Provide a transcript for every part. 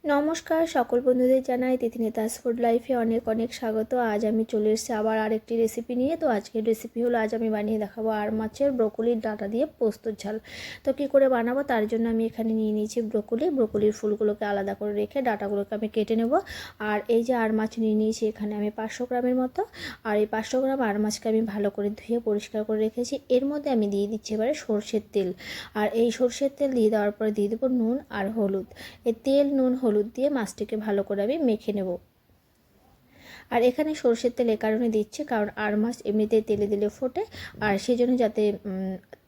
নমস্কার সকল বন্ধুদের জানাই তিথিনেতাস ফুড লাইফে অনেক অনেক স্বাগত। আজ আমি চলে এসেছি আবার আরেকটি রেসিপি নিয়ে। তো আজকের রেসিপি হলো, আজ আমি বানিয়ে দেখাবো আর মাছের ব্রোকলির ডাঁটা দিয়ে পোস্তর ঝাল। তো কী করে বানাবো তার জন্য আমি এখানে নিয়ে নিয়েছি ব্রোকলির ফুলগুলোকে আলাদা করে রেখে ডাঁটাগুলোকে আমি কেটে নেব। আর এই যে আর মাছ নিয়ে নিয়েছি এখানে আমি 500 গ্রামের মতো। আর এই 500 গ্রাম আর মাছকে আমি ভালো করে ধুয়ে পরিষ্কার করে রেখেছি। এর মধ্যে আমি দিয়ে দিচ্ছি এবারে সর্ষের তেল। আর এই সর্ষের তেল দিয়ে দেওয়ার পরে দিয়ে দেবো নুন আর হলুদ। এই তেল নুন হলুদ দিয়ে মাছটিকে ভালো করে আমি মেখে নেব। আর এখানে সরষের তেল এ কারণে দিচ্ছি কারণ আর মাছ এমনিতেই তেলে দিলে ফোটে, আর সেই জন্য যাতে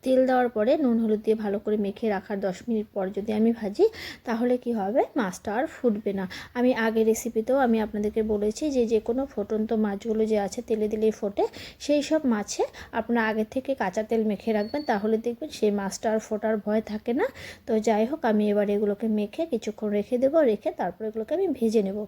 তেল দেওয়ার পরে নুন হলুদ দিয়ে ভালো করে মেখে রাখার 10 মিনিট পর যদি আমি ভাজি তাহলে কি হবে, মাছটা আর ফুটবে না। আমি আগের রেসিপিতেও আমি আপনাদেরকে বলেছি যে কোনো ফোটন্ত মাছগুলো যে আছে তেলে দিলেই ফোটে, সেই সব মাছে আপনারা আগে থেকে কাঁচা তেল মেখে রাখবেন, তাহলে দেখবেন সেই মাছটা আর ফোটার ভয় থাকে না। তো যাই হোক, আমি এবার এগুলোকে মেখে কিছুক্ষণ রেখে দেবো, রেখে তারপর এগুলোকে আমি ভেজে নেব।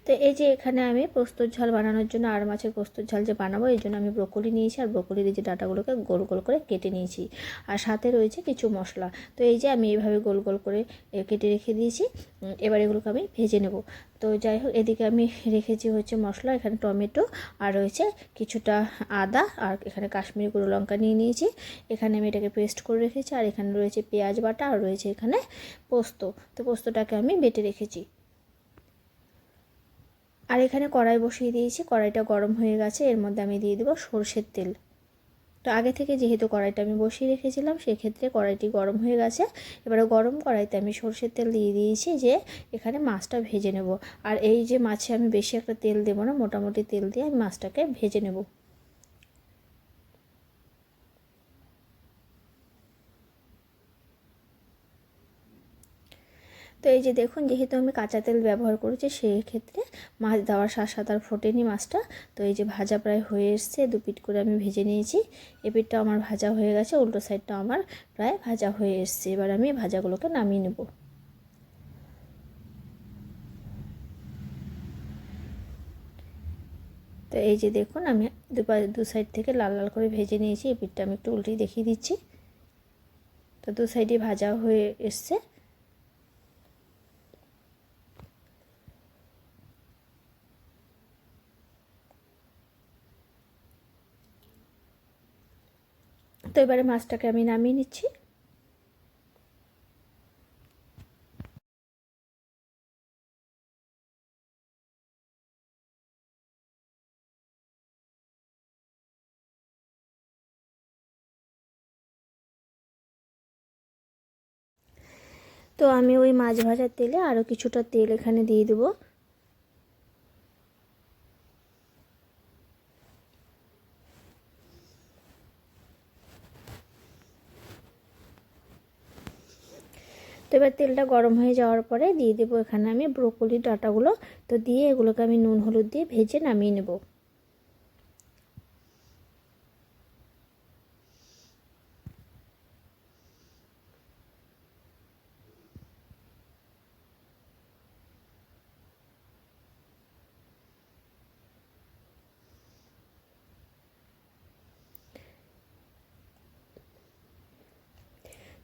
তো এই যে এখানে আমি পোস্তর ঝাল বানানোর জন্য আর মাছের পোস্তর ঝাল যে বানাবো এই জন্য আমি ব্রোকলি নিয়েছি, আর ব্রোকলির যে ডাঁটাগুলোকে গোল গোল করে কেটে নিয়েছি, আর সাথে রয়েছে কিছু মশলা। তো এই যে আমি এইভাবে গোল গোল করে কেটে রেখে দিয়েছি। এবার এগুলোকে আমি ভেজে নেব। তো যাই হোক, এদিকে আমি রেখেছি হচ্ছে মশলা, এখানে টমেটো আর রয়েছে কিছুটা আদা, আর এখানে কাশ্মীরি গুঁড়ো লঙ্কা নিয়ে নিয়েছি। এখানে আমি এটাকে পেস্ট করে রেখেছি, আর এখানে রয়েছে পেঁয়াজ বাটা, আর রয়েছে এখানে পোস্ত। তো পোস্তটাকে আমি বেটে রেখেছি। আর এখানে কড়াই বসিয়ে দিয়েছি, কড়াইটা গরম হয়ে গেছে, এর মধ্যে আমি দিয়ে দেবো সরষের তেল। তো আগে থেকে যেহেতু কড়াইটা আমি বসিয়ে রেখেছিলাম সেক্ষেত্রে কড়াইটি গরম হয়ে গেছে। এবারে গরম কড়াইতে আমি সরষের তেল দিয়ে দিয়েছি, যে এখানে মাছটা ভেজে নেব। আর এই যে মাছে আমি বেশি একটা তেল দেবো না, মোটামুটি তেল দিয়ে আমি মাছটাকে ভেজে নেব। তো এই যে দেখুন, যেহেতু আমি কাঁচা তেল ব্যবহার করেছি সেই ক্ষেত্রে মাছ দেওয়ার সাথে সাথে আর ফোটেনি মাছটা। তো এই যে ভাজা প্রায় হয়ে এসছে, দু পিঠ করে আমি ভেজে নিয়েছি। এপিঠটা আমার ভাজা হয়ে গেছে, উল্টো সাইডটা আমার প্রায় ভাজা হয়ে এসছে। এবার আমি ভাজাগুলোকে নামিয়ে নেব। তো এই যে দেখুন, আমি দু সাইড থেকে লাল লাল করে ভেজে নিয়েছি। এপিঠটা আমি একটু উল্টেই দেখিয়ে দিচ্ছি। তো দু সাইডই ভাজা হয়ে এসছে। তো এবারে মাছটাকে আমি নামিয়ে নিচ্ছি। তো আমি ওই মাছ ভাজার তেলে আরও কিছুটা তেল এখানে দিয়ে দেবো। তো এবার তেলটা গরম হয়ে যাওয়ার পরে দিয়ে দেবো এখানে আমি ব্রোকলির ডাঁটাগুলো। তো দিয়ে এগুলোকে আমি নুন হলুদ দিয়ে ভেজে নামিয়ে নেব।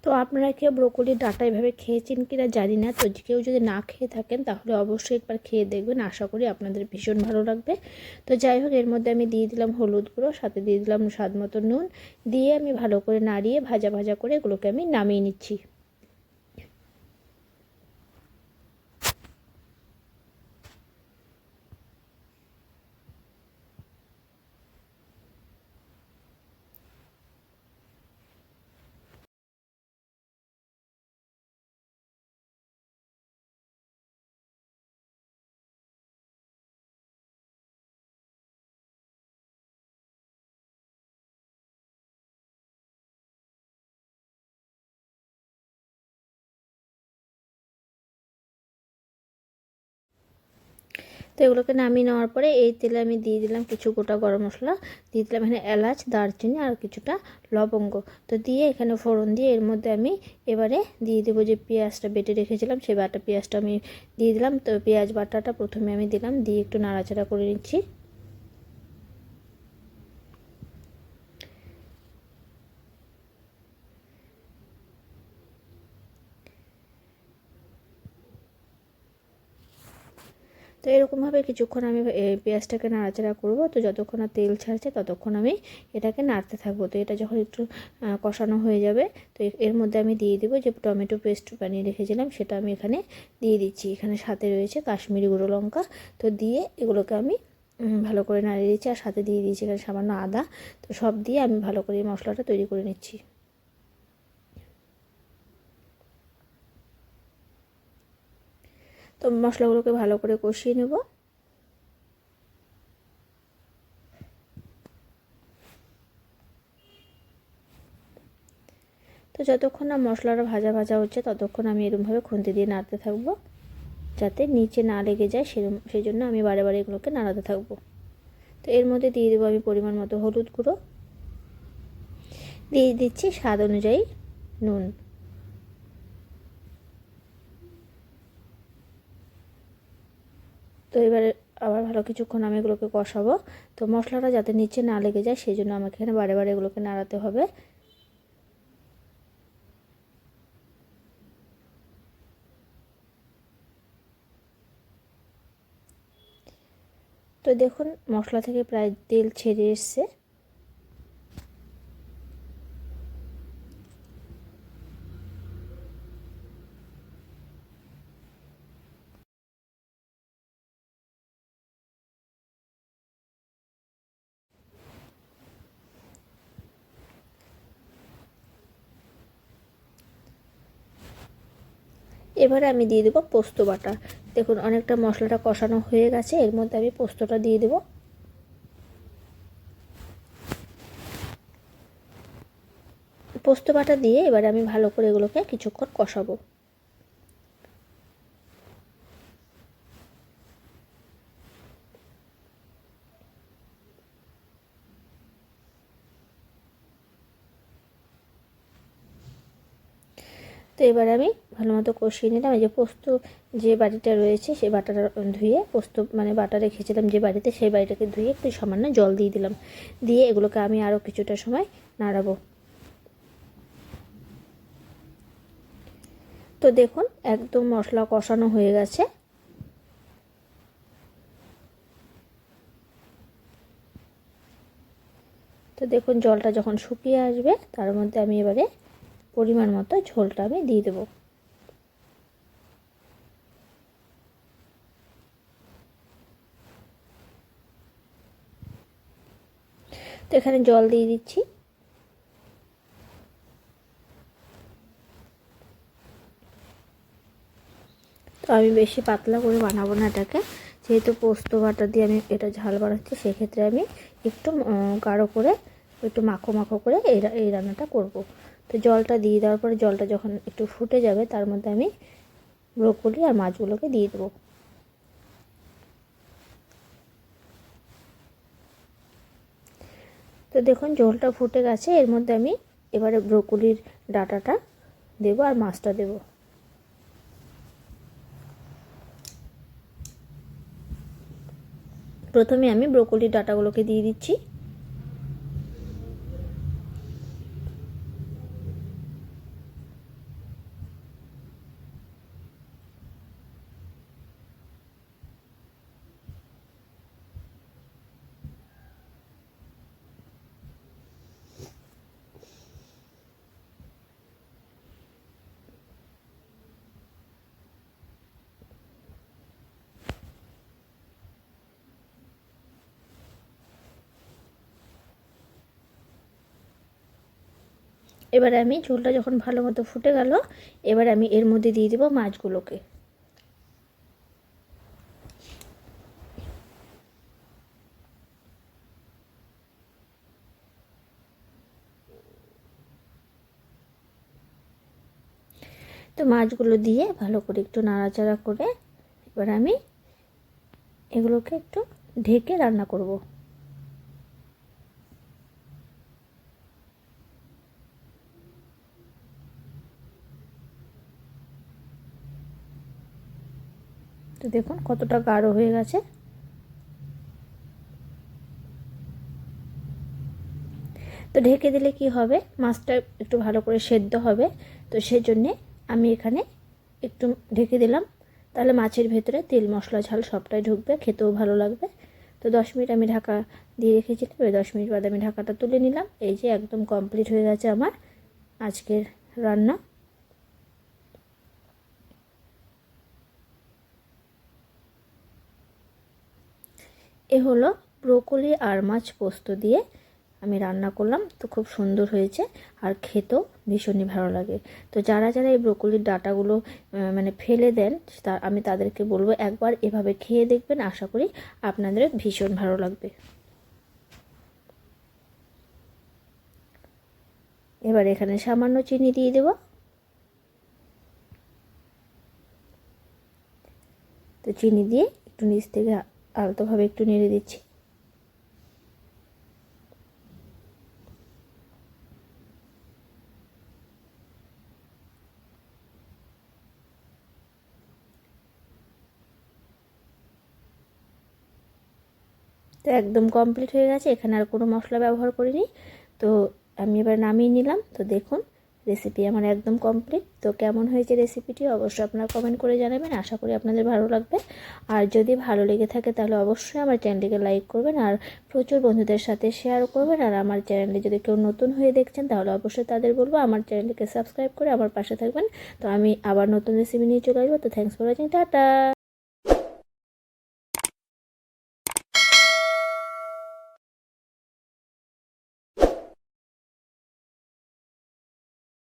তো আপনারা কেউ ব্রোকলির ডাঁটা এভাবে খেয়েছেন কিনা জানি না। তো কেউ যদি না খেয়ে থাকেন তাহলে অবশ্যই একবার খেয়ে দেখবেন, আশা করি আপনাদের ভীষণ ভালো লাগবে। তো যাই হোক, এর মধ্যে আমি দিয়ে দিলাম হলুদ গুঁড়ো, সাথে দিয়ে দিলাম স্বাদ মতো নুন, দিয়ে আমি ভালো করে নাড়িয়ে ভাজা ভাজা করে এগুলোকে আমি নামিয়ে নিচ্ছি। তো এগুলোকে নামিয়ে নেওয়ার পরে এই তেলে আমি দিয়ে দিলাম কিছু গোটা গরম মশলা, দিয়ে দিলাম এখানে এলাচ, দারচিনি আর কিছুটা লবঙ্গ। তো দিয়ে এখানে ফোড়ন দিয়ে এর মধ্যে আমি এবারে দিয়ে দেবো যে পেঁয়াজটা বেটে রেখেছিলাম, সেই বাটা পেঁয়াজটা আমি দিয়ে দিলাম। তো পেঁয়াজ বাটাটা প্রথমে আমি দিলাম, দিয়ে একটু নাড়াচাড়া করে নিচ্ছি। এরকমভাবে কিছুক্ষণ আমি পেঁয়াজটাকে নাড়াচাড়া করব। তো যতক্ষণ না তেল ছাড়ছে ততক্ষণ আমি এটাকে নাড়তে থাকবো। তো এটা যখন একটু কষানো হয়ে যাবে তো এর মধ্যে আমি দিয়ে দেবো যে টমেটো পেস্ট বানিয়ে রেখেছিলাম, সেটা আমি এখানে দিয়ে দিচ্ছি। এখানে সাথে রয়েছে কাশ্মীরি গুঁড়ো লঙ্কা। তো দিয়ে এগুলোকে আমি ভালো করে নাড়িয়ে দিচ্ছি, আর সাথে দিয়ে দিয়েছি এখানে সামান্য আদা। তো সব দিয়ে আমি ভালো করে এই মশলাটা তৈরি করে নিচ্ছি। তো মশলাগুলোকে ভালো করে কষিয়ে নেব। তো যতক্ষণ না মশলাটা ভাজা ভাজা হচ্ছে ততক্ষণ আমি এরকমভাবে খুন্তি দিয়ে নাড়তে থাকবো, যাতে নিচে না লেগে যায়, সেই জন্য আমি বারে বারে এগুলোকে নাড়াতে থাকবো। তো এর মধ্যে দিয়ে দেবো আমি পরিমাণ মতো হলুদ গুঁড়ো, দিয়ে দিচ্ছি স্বাদ অনুযায়ী নুন। তো এবারে আবার ভালো কিছুক্ষণ আমি এগুলোকে কষাবো। তো মশলাটা যাতে নিচে না লেগে যায় সেই জন্য আমাকে এখানে বারে বারে এগুলোকে নাড়াতে হবে। তো দেখুন মশলা থেকে প্রায় তেল ছেড়ে এসছে। এবারে আমি দিয়ে দেবো পোস্ত বাটা। দেখুন অনেকটা মশলাটা কষানো হয়ে গেছে, এর মধ্যে আমি পোস্তটা দিয়ে দেবো। পোস্ত বাটা দিয়ে এবারে আমি ভালো করে এগুলোকে কিছুক্ষণ কষাবো। তো এবার আমি ভালো মতো কষিয়ে নিলাম। এই যে পোস্ত যে বাটিটা রয়েছে সেই বাটাটা ধুয়ে, পোস্ত মানে বাটা রেখেছিলাম যে বাড়িতে, সেই বাড়িটাকে ধুয়ে একটু সামান্য জল দিয়ে দিলাম। দিয়ে এগুলোকে আমি আরও কিছুটা সময় নাড়াবো। তো দেখুন একদম মশলা কষানো হয়ে গেছে। তো দেখুন জলটা যখন শুকিয়ে আসবে তার মধ্যে আমি এবারে পরিমাণ মতো ঝোলটা আমি দিয়ে দেবো। তো এখানে জল দিয়ে দিচ্ছি। তো আমি বেশি পাতলা করে বানাবো না এটাকে, যেহেতু পোস্ত বাটা দিয়ে আমি এটা ঝাল বানাচ্ছি, সেক্ষেত্রে আমি একটু গাঢ় করে একটু মাখো মাখো করে এই রান্নাটা করব। তো জলটা দিয়ে দেওয়ার পরে জলটা যখন একটু ফুটে যাবে তার মধ্যে আমি ব্রোকলি আর মাছগুলোকে দিয়ে দেবো। তো দেখুন ঝোলটা ফুটে গেছে, এর মধ্যে আমি এবারে ব্রোকলির ডাঁটাটা দেবো আর মাছটা দেবো। প্রথমে আমি ব্রোকলির ডাঁটাগুলোকে দিয়ে দিচ্ছি। এবারে আমি ঝোলটা যখন ভালো মতো ফুটে গেল, এবারে আমি এর মধ্যে দিয়ে দেবো মাছগুলোকে। তো মাছগুলো দিয়ে ভালো করে একটু নাড়াচাড়া করে এবার আমি এগুলোকে একটু ঢেকে রান্না করব। তো দেখুন কতটা গাঢ় হয়ে গেছে। তো ঢেকে দিলে কি হবে, মাছটা একটু ভালো করে সেদ্ধ হবে। তো সেই জন্যে আমি এখানে একটু ঢেকে দিলাম। তাহলে মাছের ভেতরে তেল মশলা ঝাল সবটাই ঢুকবে, খেতেও ভালো লাগবে। তো 10 মিনিট আমি ঢাকা দিয়ে রেখেছিলাম, এবার 10 মিনিট বাদে আমি ঢাকাটা তুলে নিলাম। এই যে একদম কমপ্লিট হয়ে গেছে আমার আজকের রান্না। এ হলো ব্রোকলি আর মাছ পোস্ত দিয়ে আমি রান্না করলাম। তো খুব সুন্দর হয়েছে আর খেতেও ভীষণই ভালো লাগে। তো যারা যারা এই ব্রোকলির ডাঁটাগুলো মানে ফেলে দেন, আমি তাদেরকে বলবো একবার এভাবে খেয়ে দেখবেন, আশা করি আপনাদের ভীষণ ভালো লাগবে। এবার এখানে সামান্য চিনি দিয়ে দেব। তো চিনি দিয়ে একটু নিচ থেকে আলতোভাবে একটু নেড়ে দিচ্ছি। তো একদম কমপ্লিট হয়ে গেছে, এখানে আর কোনো মশলা ব্যবহার করিনি। তো আমি এবার নামিয়ে নিলাম। তো দেখুন রেসিপি আমার একদম কমপ্লিট। তো কেমন হয়েছে রেসিপিটি অবশ্যই আপনারা কমেন্ট করে জানাবেন, আশা করি আপনাদের ভালো লাগবে। আর যদি ভালো লেগে থাকে তাহলে অবশ্যই আমার চ্যানেলটিকে লাইক করবেন আর প্রচুর বন্ধুদের সাথে শেয়ার করবেন। আর আমার চ্যানেলে যদি কেউ নতুন হয়ে দেখছেন তাহলে অবশ্যই তাদের বলবো আমার চ্যানেলটিকে সাবস্ক্রাইব করে আমার পাশে থাকবেন। তো আমি আবার নতুন রেসিপি নিয়ে চলে আসবো। তো থ্যাংকস ফর ওয়াচিং, টাটা।